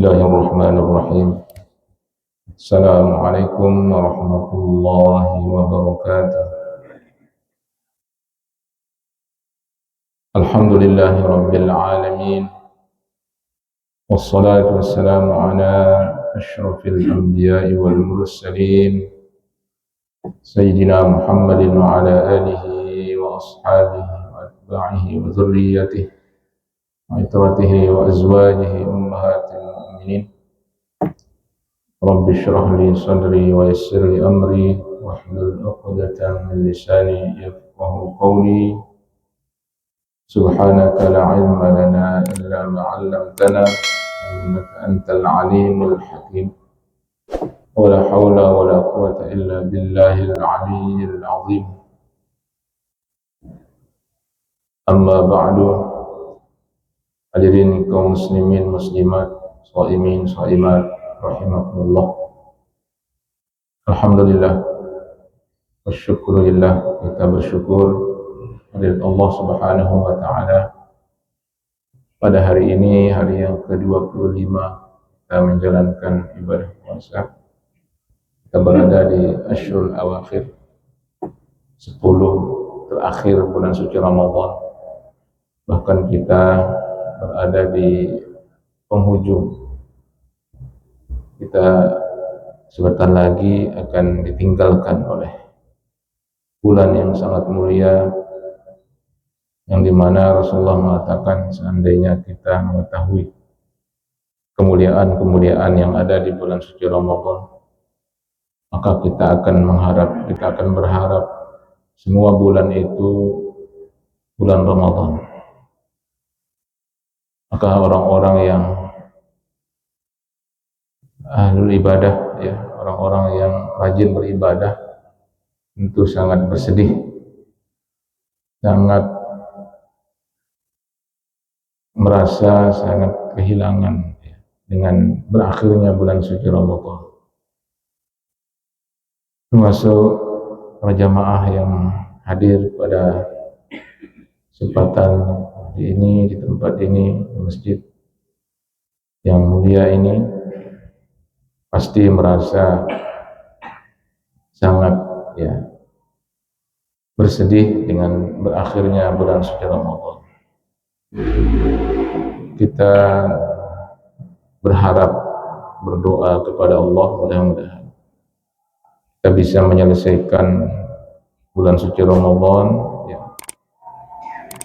Bismillahirrahmanirrahim. Assalamualaikum warahmatullahi wabarakatuh. Alhamdulillahi rabbil alamin. Wassalatu wassalamu ala asyrafil anbiya'i wal mursalin Sayyidina Muhammadin wa ala alihi wa ashabihi wa atba'ihi wa dhurriyyatihi wa itratihi wa azwajihi ummahatil mu'minin. Rabbi shrah li sadri wa yassir li amri wahlul 'uqdatam min lisani yafqahu qawli. Subhanaka la ilma lana illa ma 'allamtana innaka antal alimul hakim. Wa la hawla wa la quwwata illa billahil aliyyil 'azim. Amma ba'du. Hadirin kaum muslimin muslimat, shaimin shaimat rahimakumullah. Alhamdulillah wa syukurillah, kita bersyukur kepada Allah Subhanahu wa taala pada hari ini, hari yang ke-25 kita menjalankan ibadah puasa. Kita berada di Asyrul Awakhir, 10 terakhir bulan suci Ramadan. Bahkan kita berada di penghujung. Kita sebentar lagi akan ditinggalkan oleh bulan yang sangat mulia, yang dimana Rasulullah mengatakan seandainya kita mengetahui kemuliaan-kemuliaan yang ada di bulan suci Ramadan, maka kita akan berharap semua bulan itu bulan Ramadan. Maka orang-orang yang ahlul ibadah, ya, orang-orang yang rajin beribadah tentu sangat bersedih, sangat merasa sangat kehilangan, ya, dengan berakhirnya bulan suci Ramadan. Termasuk para jamaah yang hadir pada kesempatan ini, di tempat ini, di masjid yang mulia ini, pasti merasa sangat, ya, bersedih dengan berakhirnya bulan suci Ramadan. Kita berharap, berdoa kepada Allah, mudah-mudahan kita bisa menyelesaikan bulan suci Ramadan, ya,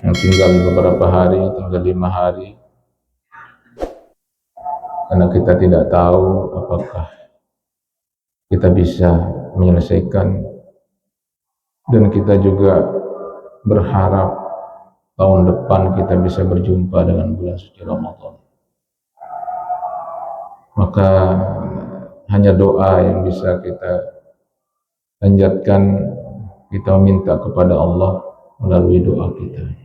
yang tinggal beberapa hari, tinggal 5 hari, karena kita tidak tahu apakah kita bisa menyelesaikan, dan kita juga berharap tahun depan kita bisa berjumpa dengan bulan suci Ramadan. Maka hanya doa yang bisa kita panjatkan, kita minta kepada Allah melalui doa kita.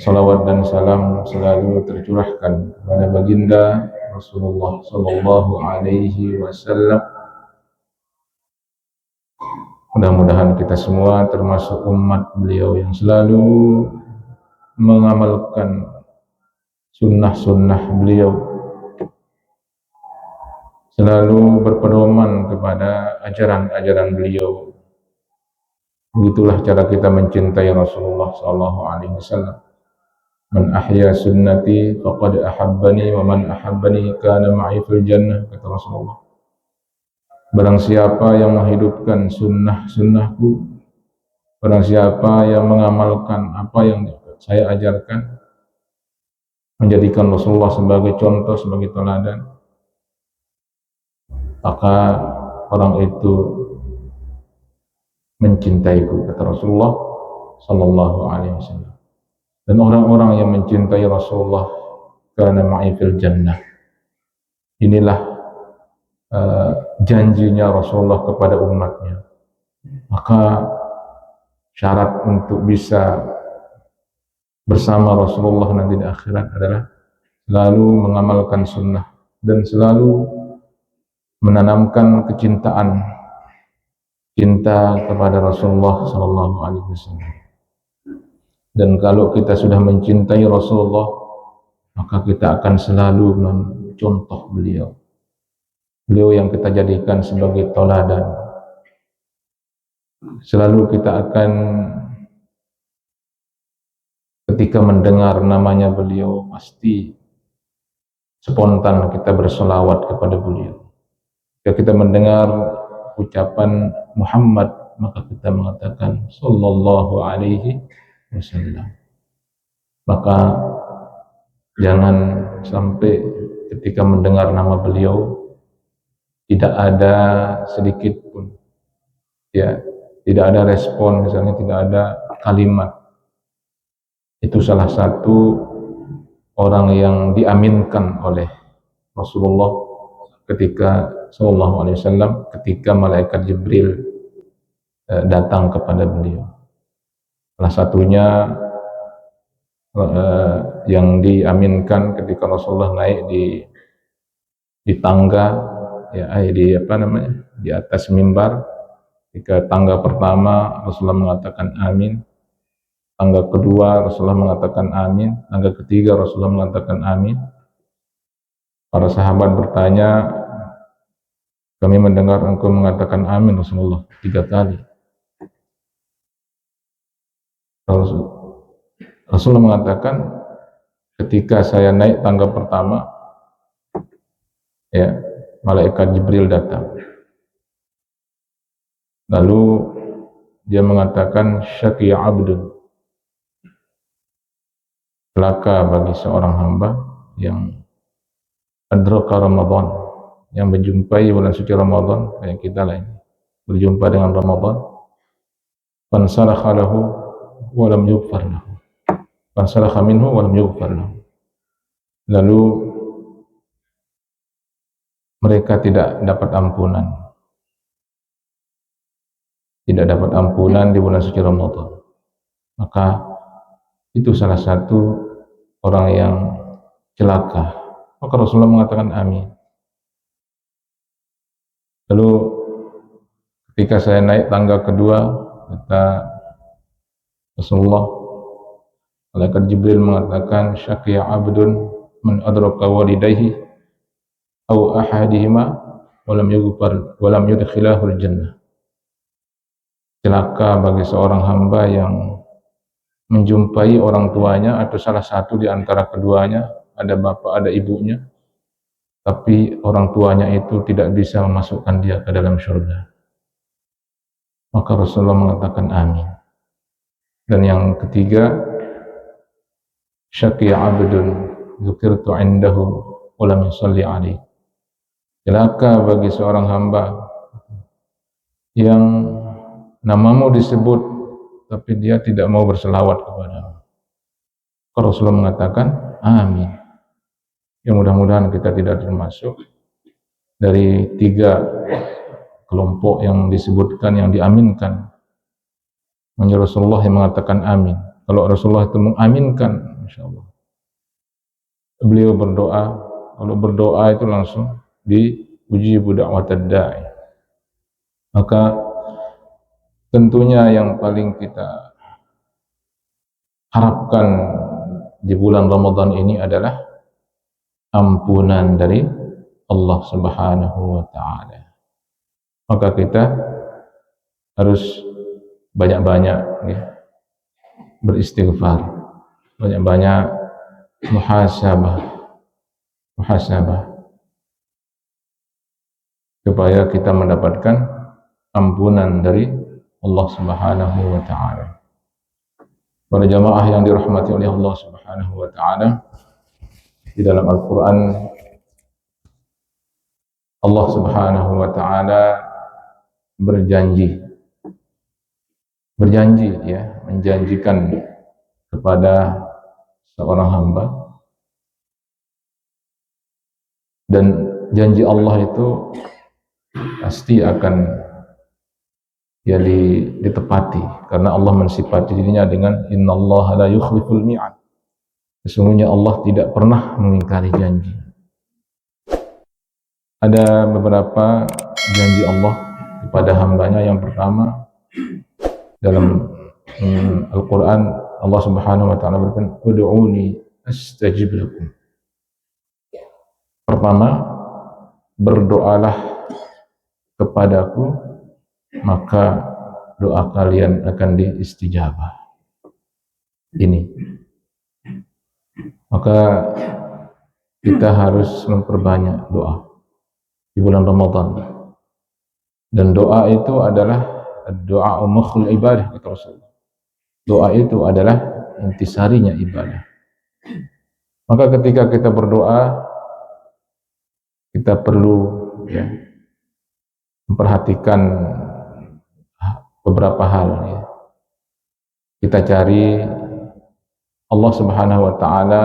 Salawat dan salam selalu tercurahkan kepada baginda Rasulullah sallallahu alaihi wasallam. Mudah-mudahan kita semua termasuk umat beliau yang selalu mengamalkan sunnah-sunnah beliau, selalu berpedoman kepada ajaran-ajaran beliau. Begitulah cara kita mencintai Rasulullah sallallahu alaihi wasallam. Man ahya sunnati faqad ahabbani wa man ahabbani kana ma'i fil jannah, kata Rasulullah. Barang siapa yang menghidupkan sunnahku, barang siapa yang mengamalkan apa yang saya ajarkan, menjadikan Rasulullah sebagai contoh, sebagai teladan, maka orang itu mencintaiku, kata Rasulullah sallallahu alaihi wasallam. Dan orang-orang yang mencintai Rasulullah kana ma'i fil jannah. Inilah janjinya Rasulullah kepada umatnya. Maka syarat untuk bisa bersama Rasulullah nanti di akhirat adalah selalu mengamalkan sunnah dan selalu menanamkan kecintaan, cinta kepada Rasulullah sallallahu alaihi wasallam. Dan kalau kita sudah mencintai Rasulullah, maka kita akan selalu contoh beliau. Beliau yang kita jadikan sebagai teladan. Selalu kita akan ketika mendengar namanya beliau pasti spontan kita berselawat kepada beliau. Ketika kita mendengar ucapan Muhammad, maka kita mengatakan sallallahu alaihi wasallam. Maka jangan sampai ketika mendengar nama beliau tidak ada sedikit pun ya, tidak ada respon, misalnya tidak ada kalimat. Itu salah satu orang yang diaminkan oleh Rasulullah ketika sallallahu alaihi wasallam ketika malaikat Jibril datang kepada beliau. Salah satunya yang diaminkan ketika Rasulullah naik di tangga ya, di atas mimbar. Ketika tangga pertama Rasulullah mengatakan amin, tangga kedua Rasulullah mengatakan amin, tangga ketiga Rasulullah mengatakan amin. Para sahabat bertanya, kami mendengar engkau mengatakan amin Rasulullah 3 kali. Rasulullah mengatakan, ketika saya naik tangga pertama, ya, malaikat Jibril datang. Lalu dia mengatakan, syaqi abdun, celaka bagi seorang hamba yang adraka Ramadan, yang menjumpai bulan suci Ramadan, kayak kita lah ini, berjumpa dengan Ramadan, fansalakha lahu wa lam yughfar lahu, fansalakha minhu wa lam yughfar lahu. Lalu mereka tidak dapat ampunan, di bulan suci Ramadan. Maka itu salah satu orang yang celaka. Maka Rasulullah mengatakan amin. Lalu ketika saya naik tangga kedua, kata Rasulullah, malaikat Jibril mengatakan, syaqiya abdun man adraka walidayhi aw ahadihima walam yudkhilahul jannah. Celaka bagi seorang hamba yang menjumpai orang tuanya atau salah satu di antara keduanya, ada bapak ada ibunya, tapi orang tuanya itu tidak bisa memasukkan dia ke dalam surga. Maka Rasulullah mengatakan amin. Dan yang ketiga, syaqiya abdun dzukirtu indahu wa lam yusalli alaihi. Celaka bagi seorang hamba yang namamu disebut tapi dia tidak mau berselawat kepadamu. Rasulullah mengatakan amin. Ya, mudah-mudahan kita tidak termasuk dari 3 kelompok yang disebutkan, yang diaminkan. Menurut Rasulullah yang mengatakan amin. Kalau Rasulullah itu mengaminkan, Masya Allah, beliau berdoa. Kalau berdoa itu langsung diuji da'watad da'i. Maka tentunya yang paling kita harapkan di bulan Ramadan ini adalah ampunan dari Allah Subhanahu wa ta'ala. Maka kita harus banyak-banyak ya, beristighfar, banyak-banyak muhasabah supaya kita mendapatkan ampunan dari Allah Subhanahu wa ta'ala. Para jamaah yang dirahmati oleh Allah Subhanahu wa ta'ala, di dalam Al-Quran Allah Subhanahu wa ta'ala berjanji ya, menjanjikan kepada seorang hamba, dan janji Allah itu pasti akan ya ditepati, karena Allah mensifati dirinya dengan innallaha la yukhliful mi'ad. Sesungguhnya Allah tidak pernah mengingkari janji. Ada beberapa janji Allah kepada hambanya. Yang pertama, dalam Al-Quran Allah Subhanahu wa ta'ala berfirman, ud'uni astajib lakum. Pertama, berdoalah kepadaku, maka doa kalian akan diistijabah. Ini. Maka kita harus memperbanyak doa di bulan Ramadan. Dan doa itu adalah doa mukhul ibadah, kata Rasulullah. Doa itu adalah intisarinya ibadah. Maka ketika kita berdoa, kita perlu memperhatikan beberapa hal. Kita cari Allah Subhanahu wa Ta'ala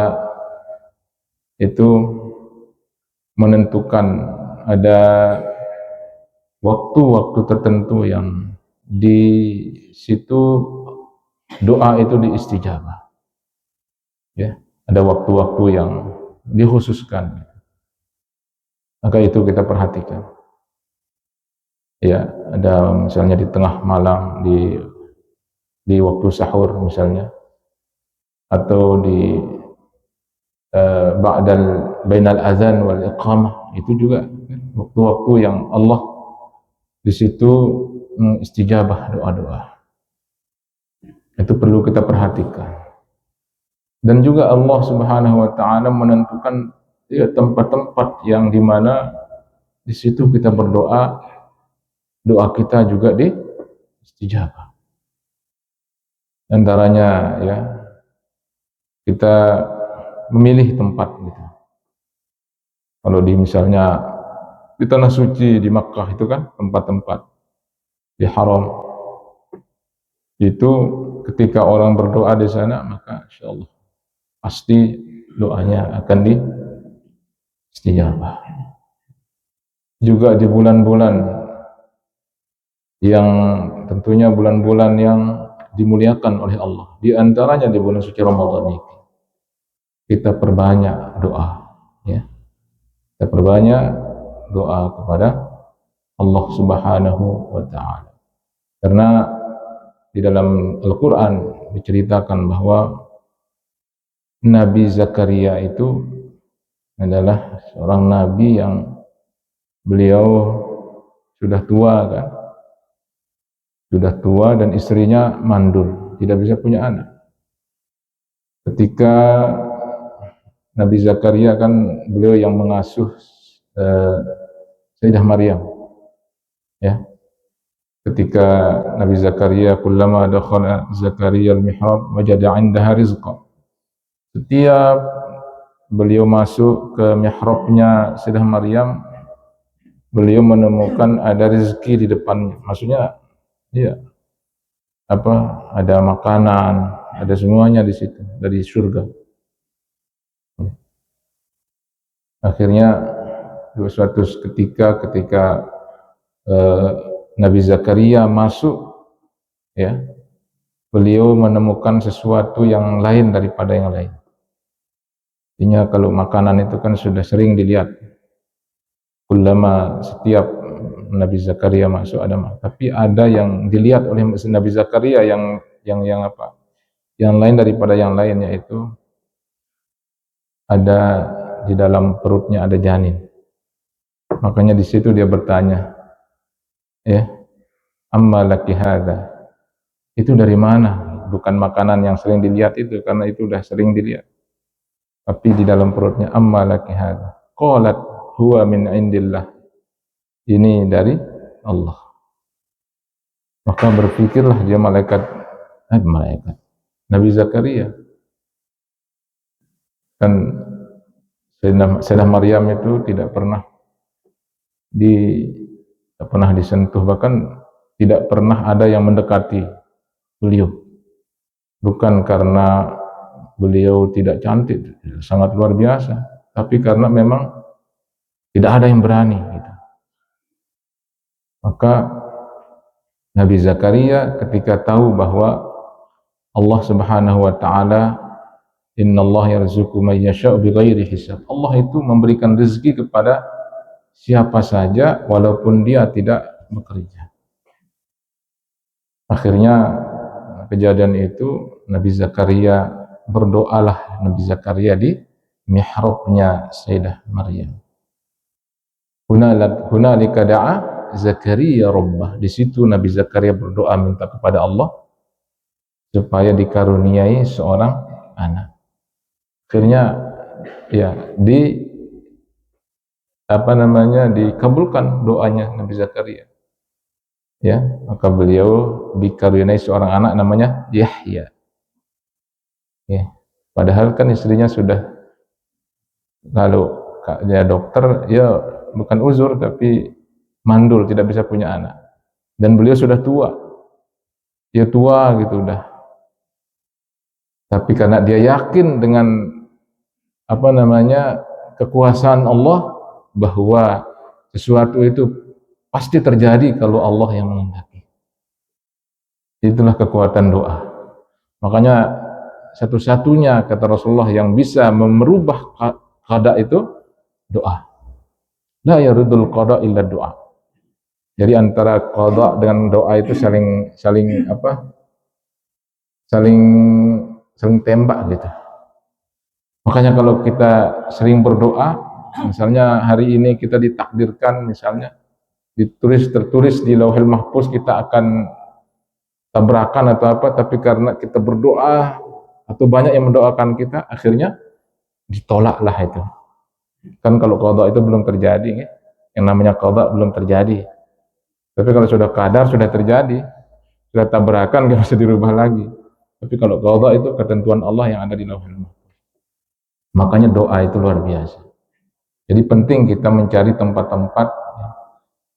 itu menentukan ada waktu-waktu tertentu yang di situ doa itu diistijabah. Ya, ada waktu-waktu yang dikhususkan. Maka itu kita perhatikan. Ya, ada misalnya di tengah malam, di waktu sahur misalnya, atau di bainal azan wal iqamah, itu juga waktu-waktu yang Allah di situ istijabah doa-doa. Itu perlu kita perhatikan. Dan juga Allah Subhanahu wa Ta'ala menentukan tempat-tempat yang dimana di situ kita berdoa, doa kita juga diistijabah. Antaranya ya, kita memilih tempat gitu. Kalau di misalnya di tanah suci di Makkah itu kan tempat-tempat di haram, itu ketika orang berdoa di sana, maka insyaallah pasti doanya akan diistijabah. Juga di bulan-bulan yang tentunya bulan-bulan yang dimuliakan oleh Allah, di antaranya di bulan suci Ramadan ini, kita perbanyak doa, ya. Kita perbanyak doa kepada Allah Subhanahu wa Ta'ala. Karena di dalam Al-Quran diceritakan bahwa Nabi Zakaria itu adalah seorang nabi yang beliau sudah tua kan, sudah tua dan istrinya mandul, tidak bisa punya anak. Ketika Nabi Zakaria kan beliau yang mengasuh Sayyidah Maryam, ya. Ketika Nabi Zakaria kullama dakhala Zakaria al-mihrab wajada 'indaha rizqa. Setiap beliau masuk ke mihrabnya Sayyidah Maryam, beliau menemukan ada rezeki di depannya. Maksudnya ya, ada makanan, ada semuanya di situ dari surga. Akhirnya suatu ketika Nabi Zakaria masuk, ya, beliau menemukan sesuatu yang lain daripada yang lain. Artinya kalau makanan itu kan sudah sering dilihat, ulama setiap Nabi Zakaria masuk ada, tapi ada yang dilihat oleh Nabi Zakaria yang lain daripada yang lain, yaitu ada di dalam perutnya ada janin. Makanya di situ dia bertanya, ya, amma laki hadza, itu dari mana? Bukan makanan yang sering dilihat itu, karena itu sudah sering dilihat, tapi di dalam perutnya amma laki hadza, qalat huwa min indillah, ini dari Allah. Maka berpikirlah dia malaikat Nabi Zakaria, kan Sayyidah Maryam itu tidak pernah disentuh, bahkan tidak pernah ada yang mendekati beliau. Bukan karena beliau tidak cantik, sangat luar biasa, tapi karena memang tidak ada yang berani gitu. Maka Nabi Zakaria ketika tahu bahwa Allah Subhanahu wa Ta'ala, innallaha yarzuqu man yasha'u bighairi hisab, Allah itu memberikan rezeki kepada siapa saja walaupun dia tidak bekerja. Akhirnya kejadian itu Nabi Zakaria berdoalah Nabi Zakaria di mihrabnya Sayyidah Maryam. hunalika da'a Zakaria rabbah. Di situ Nabi Zakaria berdoa minta kepada Allah supaya dikaruniai seorang anak. Akhirnya ya dikabulkan doanya Nabi Zakaria. Ya, maka beliau dikaruniai seorang anak namanya Yahya. Ya. Padahal kan istrinya sudah, kalau dia dokter, ya bukan uzur tapi mandul, tidak bisa punya anak. Dan beliau sudah tua. Ya tua gitu udah. Tapi karena dia yakin dengan kekuasaan Allah, bahwa sesuatu itu pasti terjadi kalau Allah yang menghendaki. Itulah kekuatan doa. Makanya satu-satunya kata Rasulullah yang bisa merubah qada itu doa. La yarudul qada illa doa. Jadi antara qada dengan doa itu saling tembak gitu. Makanya kalau kita sering berdoa, misalnya hari ini kita ditakdirkan, misalnya tertulis di Lauhul Mahfuz kita akan tabrakan atau apa, tapi karena kita berdoa atau banyak yang mendoakan kita, akhirnya ditolaklah itu. Kan kalau qada itu belum terjadi, ya? Yang namanya qada belum terjadi. Tapi kalau sudah qadar, sudah terjadi, sudah tabrakan, nggak bisa dirubah lagi. Tapi kalau qada itu ketentuan Allah yang ada di Lauhul Mahfuz. Makanya doa itu luar biasa. Jadi penting kita mencari tempat-tempat, ya.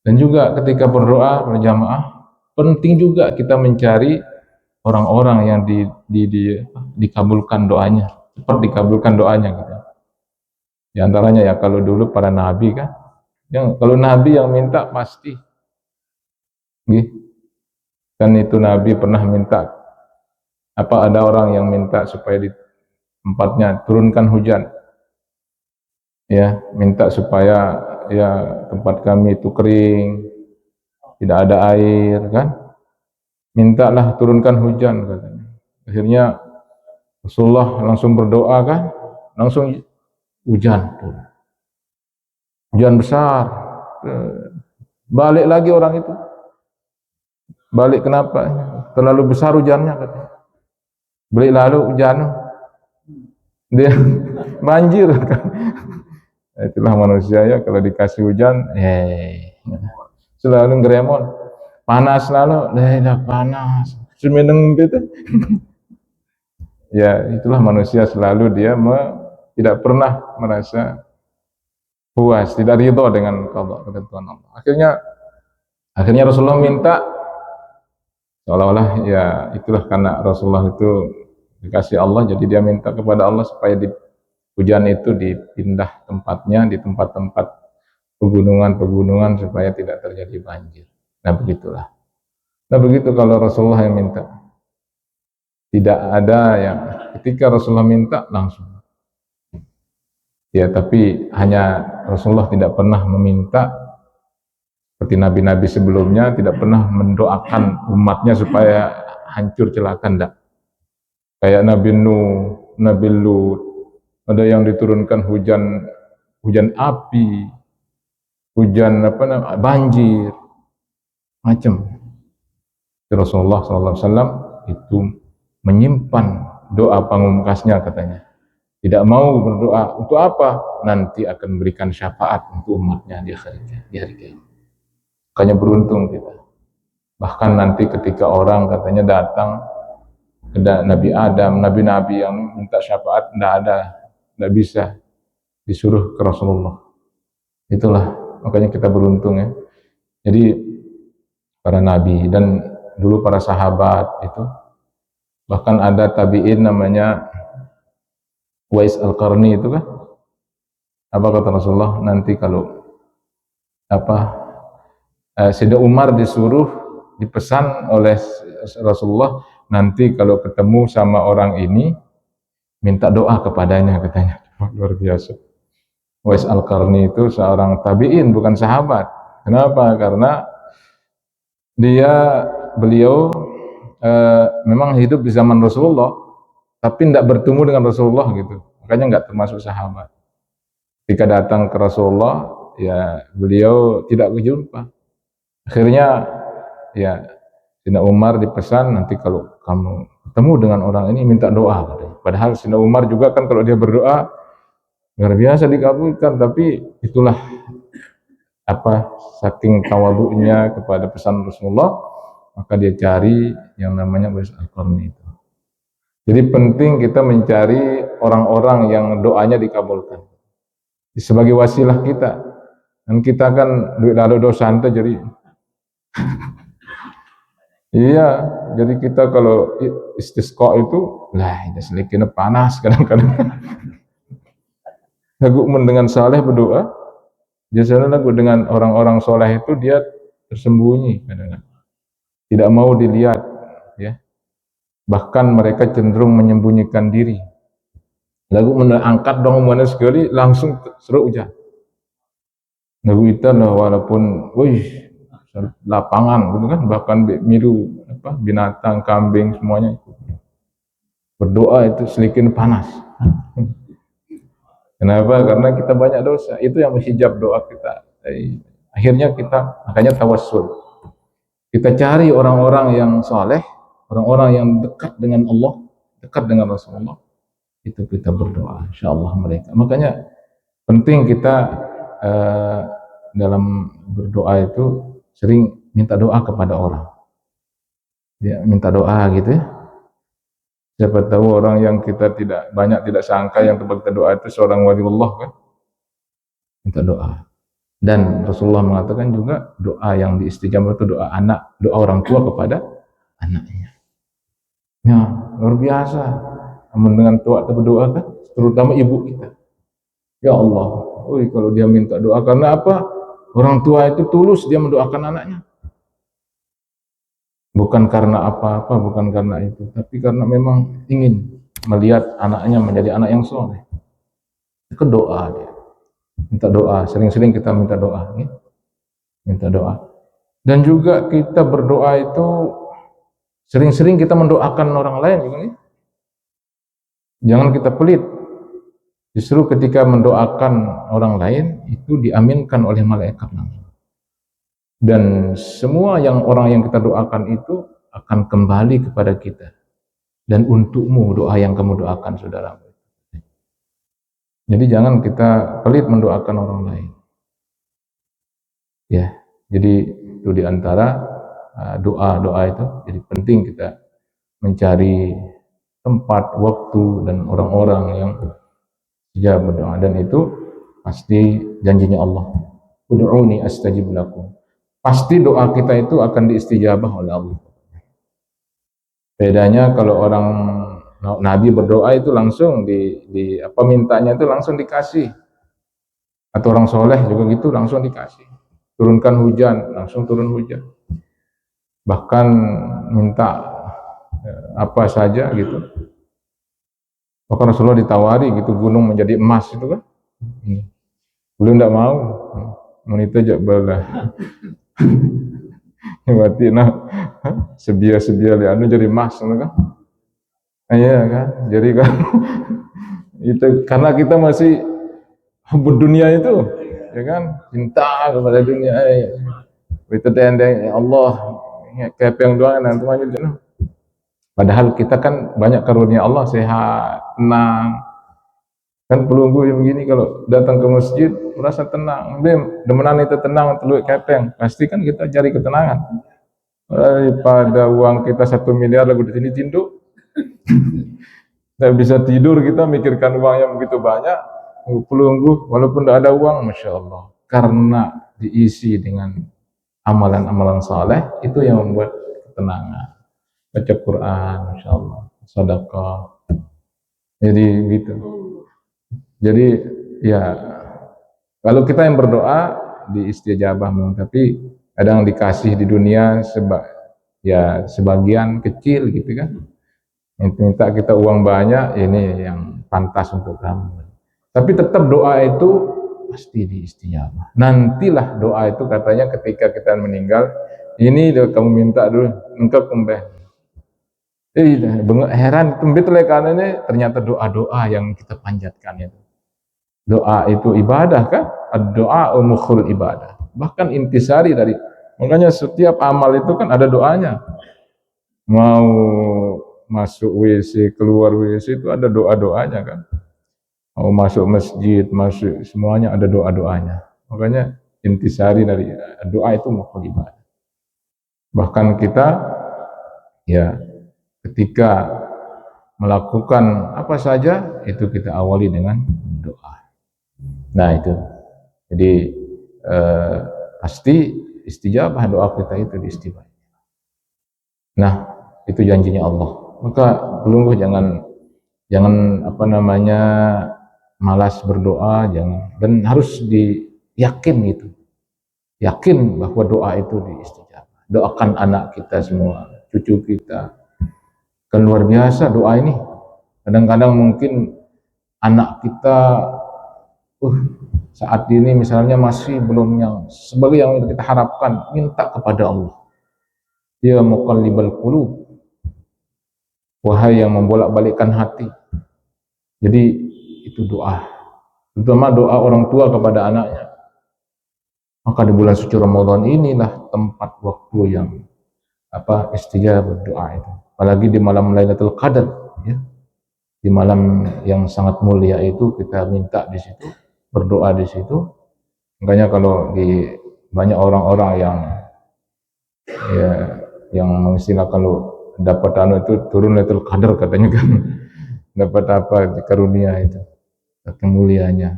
Dan juga ketika berdoa berjamaah, penting juga kita mencari orang-orang yang dikabulkan doanya, cepat dikabulkan doanya gitu. Di antaranya ya kalau dulu para nabi kan, kalau nabi yang minta pasti, gitu. Kan itu nabi pernah minta, ada orang yang minta supaya di tempatnya turunkan hujan, ya minta supaya ya tempat kami itu kering, tidak ada air kan, mintalah turunkan hujan katanya. Akhirnya Rasulullah langsung berdoa kan, langsung hujan besar. Balik lagi orang itu, balik kenapa? Terlalu besar hujannya katanya. Balik lalu hujan, dia banjir kan. Itulah manusia ya, kalau dikasih hujan selalu ngeremon, panas lalu panas semeneng gitu. Ya itulah manusia, selalu dia tidak pernah merasa puas, tidak ridho dengan ketentuan Allah. Akhirnya Rasulullah minta, seolah-olah ya itulah karena Rasulullah itu dikasih Allah, jadi dia minta kepada Allah supaya hujan itu dipindah tempatnya di tempat-tempat pegunungan-pegunungan supaya tidak terjadi banjir. Nah begitulah. Nah begitu kalau Rasulullah yang minta. Tidak ada yang ketika Rasulullah minta langsung. Ya tapi hanya Rasulullah tidak pernah meminta seperti nabi-nabi sebelumnya, tidak pernah mendoakan umatnya supaya hancur celaka, enggak. Kayak Nabi Nuh, Nabi Lut, ada yang diturunkan hujan api, hujan banjir, macam. Rasulullah SAW itu menyimpan doa pamungkasnya katanya. Tidak mau berdoa untuk apa? Nanti akan memberikan syafaat untuk umatnya di hari kiamat. Makanya beruntung kita. Bahkan nanti ketika orang katanya datang ke Nabi Adam, nabi-nabi yang minta syafaat, tidak bisa, disuruh ke Rasulullah. Itulah makanya kita beruntung ya. Jadi para nabi dan dulu para sahabat itu, bahkan ada tabi'in namanya Uwais Al-Qarni itu kan, apa kata Rasulullah, nanti kalau Sayyidina Umar dipesan oleh Rasulullah, nanti kalau ketemu sama orang ini minta doa kepadanya katanya. Luar biasa. Uwais Al-Qarni itu seorang tabi'in, bukan sahabat. Kenapa? Karena beliau memang hidup di zaman Rasulullah, tapi tidak bertemu dengan Rasulullah gitu. Makanya nggak termasuk sahabat. Ketika datang ke Rasulullah, ya beliau tidak berjumpa. Akhirnya ya Sayyidina Umar dipesan, nanti kalau kamu ketemu dengan orang ini minta doa katanya. Padahal Sayyidina Umar juga kan kalau dia berdoa luar biasa dikabulkan, tapi itulah apa, saking tawadhu'nya kepada pesan Rasulullah, maka dia cari yang namanya Uwais Al-Qarni itu. Jadi penting kita mencari orang-orang yang doanya dikabulkan sebagai wasilah kita. Dan kita kan duit lalu dosa ante, jadi iya, jadi kita kalau istisqa itu lah sedikit panas kadang-kadang. Lagu dengan saleh berdoa, biasanya lagu dengan orang-orang soleh itu dia tersembunyi kadang-kadang, tidak mau dilihat, ya. Bahkan mereka cenderung menyembunyikan diri. Lagu angkat dong mana sekali langsung seru hujan. Lagu itu walaupun, wih, lapangan gitu kan, bahkan milu apa binatang, kambing semuanya berdoa itu sedikit panas. Kenapa? Karena kita banyak dosa. Itu yang menghijab doa kita. Akhirnya kita makanya tawassul. Kita cari orang-orang yang saleh, orang-orang yang dekat dengan Allah, dekat dengan Rasulullah. Itu kita berdoa, insyaallah mereka. Makanya penting kita dalam berdoa itu sering minta doa kepada orang. Ya, minta doa gitu ya. Siapa tahu orang yang kita tidak sangka yang tempat kita doa itu seorang waliullah kan. Minta doa. Dan Rasulullah mengatakan juga doa yang diistijabah itu doa anak, doa orang tua kepada anaknya. Ya, luar biasa. Namun dengan tua kita berdoa kan, terutama ibu kita. Ya Allah, kalau dia minta doa karena apa? Orang tua itu tulus dia mendoakan anaknya. Bukan karena apa-apa, bukan karena itu, tapi karena memang ingin melihat anaknya menjadi anak yang soleh. Itu doa dia. Minta doa, sering-sering kita minta doa, ya? Minta doa. Dan juga kita berdoa itu sering-sering kita mendoakan orang lain, ya? Jangan kita pelit. Justru ketika mendoakan orang lain itu diaminkan oleh malaikat. Dan semua orang yang kita doakan itu akan kembali kepada kita. Dan untukmu doa yang kamu doakan, saudara. Jadi jangan kita pelit mendoakan orang lain. Ya, jadi itu diantara doa-doa itu. Jadi penting kita mencari tempat, waktu, dan orang-orang yang dia berdoa, dan itu pasti janjinya Allah. Ud'uni astajib lakum. Pasti doa kita itu akan diistijabah oleh Allah. Bedanya kalau orang Nabi berdoa itu langsung di apa mintanya itu langsung dikasih. Atau orang soleh juga gitu langsung dikasih. Turunkan hujan, langsung turun hujan. Bahkan minta apa saja gitu. Bahkan Rasulullah ditawari gitu gunung menjadi emas itu kan. Beliau tidak mau. Wanita jabbalah. Berarti sebia-sebia lianu jadi emas kan. Iya kan. Jadi kan itu karena kita masih berdunia itu, ya kan, cinta kepada dunia. Itu tendeng Allah kepeng doang nanti maju. Padahal kita kan banyak karunia Allah, sehat, tenang. Kan pelunggu yang begini kalau datang ke masjid merasa tenang. Demenan itu tenang teluk kepeng. Pasti kan kita cari ketenangan. Daripada uang kita 1 miliar lagu di sini tinduk. Tidak bisa tidur kita mikirkan uang yang begitu banyak. Pelunggu walaupun tidak ada uang, masya Allah. Karena diisi dengan amalan-amalan saleh itu yang membuat ketenangan. Baca Quran, masya Allah, sedekah. Jadi gitu. Jadi ya kalau kita yang berdoa diistijabah memang, tapi kadang dikasih di dunia sebagian kecil gitu kan. Minta kita uang banyak, ini yang pantas untuk kamu. Tapi tetap doa itu pasti diistijabah. Nantilah doa itu katanya ketika kita meninggal, ini kamu minta dulu, engkau kembali. Heran tembit oleh karena ini ternyata doa-doa yang kita panjatkan itu. Doa itu ibadah kan? Ad-doa mukhul ibadah. Bahkan intisari dari, makanya setiap amal itu kan ada doanya. Mau masuk WC, keluar WC itu ada doa-doanya kan. Mau masuk masjid, masuk semuanya ada doa-doanya. Makanya intisari dari doa itu mukhul ibadah. Bahkan kita ya ketika melakukan apa saja itu kita awali dengan doa. Nah itu, jadi pasti istijabah doa kita itu diistijabah. Nah itu janjinya Allah. Maka pelungguh jangan apa namanya malas berdoa, jangan, dan harus diyakin gitu, yakin bahwa doa itu diistijabah. Doakan anak kita semua, cucu kita, kan luar biasa doa ini. Kadang-kadang mungkin anak kita saat ini misalnya masih belum yang sebagai yang kita harapkan, minta kepada Allah. Ya muqallibal qulub, wahai yang membolak-balikkan hati. Jadi itu doa, terutama doa orang tua kepada anaknya. Maka di bulan suci Ramadan inilah tempat waktu yang istijabah doa itu. Apalagi di malam Lailatul Qadar, ya. Di malam yang sangat mulia itu kita minta di situ, berdoa di situ. Makanya kalau di banyak orang-orang yang ya yang mengistilah kalau dapat itu turun Lailatul Qadar katanya kan dapat apa karunia itu, kemuliaannya,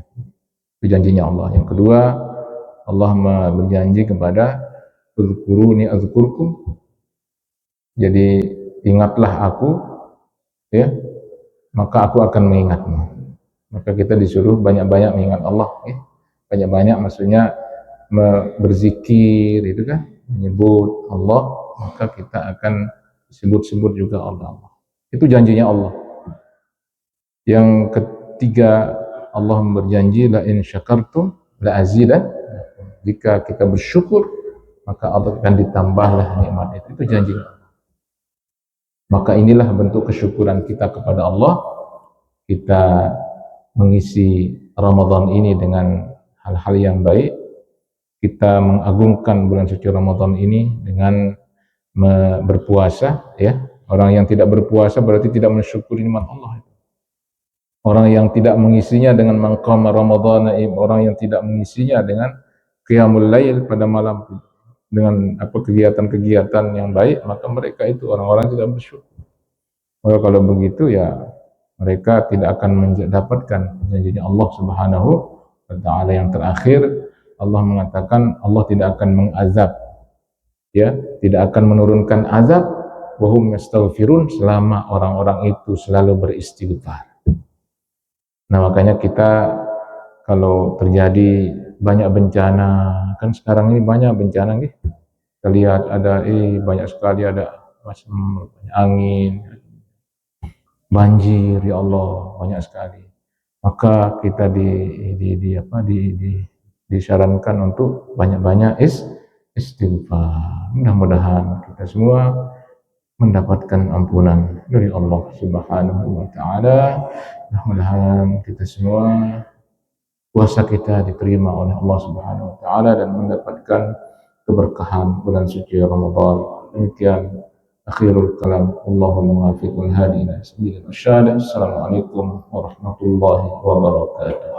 itu janjinya Allah. Yang kedua, Allah berjanji kepada uzkuruni azkurkum, jadi ingatlah aku ya, maka aku akan mengingatmu. Maka kita disuruh banyak-banyak mengingat Allah ya. Banyak-banyak maksudnya berzikir itu kan, menyebut Allah, maka kita akan sebut-sebut juga Allah. Itu janjinya Allah. Yang ketiga, Allah berjanji la in syakartum la azidan. Jika kita bersyukur, maka Allah akan ditambahlah nikmat itu. Itu janjinya Allah. Maka inilah bentuk kesyukuran kita kepada Allah. Kita mengisi Ramadan ini dengan hal-hal yang baik. Kita mengagungkan bulan suci Ramadan ini dengan berpuasa ya. Orang yang tidak berpuasa berarti tidak mensyukuri nikmat Allah. Orang yang tidak mengisinya dengan maqam Ramadan, orang yang tidak mengisinya dengan qiyamul lail pada malam, dengan kegiatan-kegiatan yang baik, maka mereka itu orang-orang tidak bersyukur. Maka kalau begitu ya mereka tidak akan mendapatkan janjinya Allah Subhanahu wa taala. Yang terakhir, Allah mengatakan Allah tidak akan mengazab, ya, tidak akan menurunkan azab wahum yastaghfirun, selama orang-orang itu selalu beristighfar. Nah, makanya kita kalau terjadi banyak bencana, kan sekarang ini banyak bencana nih. Kita lihat ada banyak sekali, ada macam angin, banjir, ya Allah, banyak sekali. Maka kita disarankan untuk banyak-banyak istighfar. Mudah-mudahan kita semua mendapatkan ampunan dari Allah Subhanahu wa taala. Mudah-mudahan kita semua puasa kita diterima oleh Allah Subhanahu wa taala dan mendapatkan keberkahan bulan suci Ramadan. Demikian akhirul kalam. Allahumma muwaffiq wal hadi ila sabilil rasyad. Assalamualaikum warahmatullahi wabarakatuh.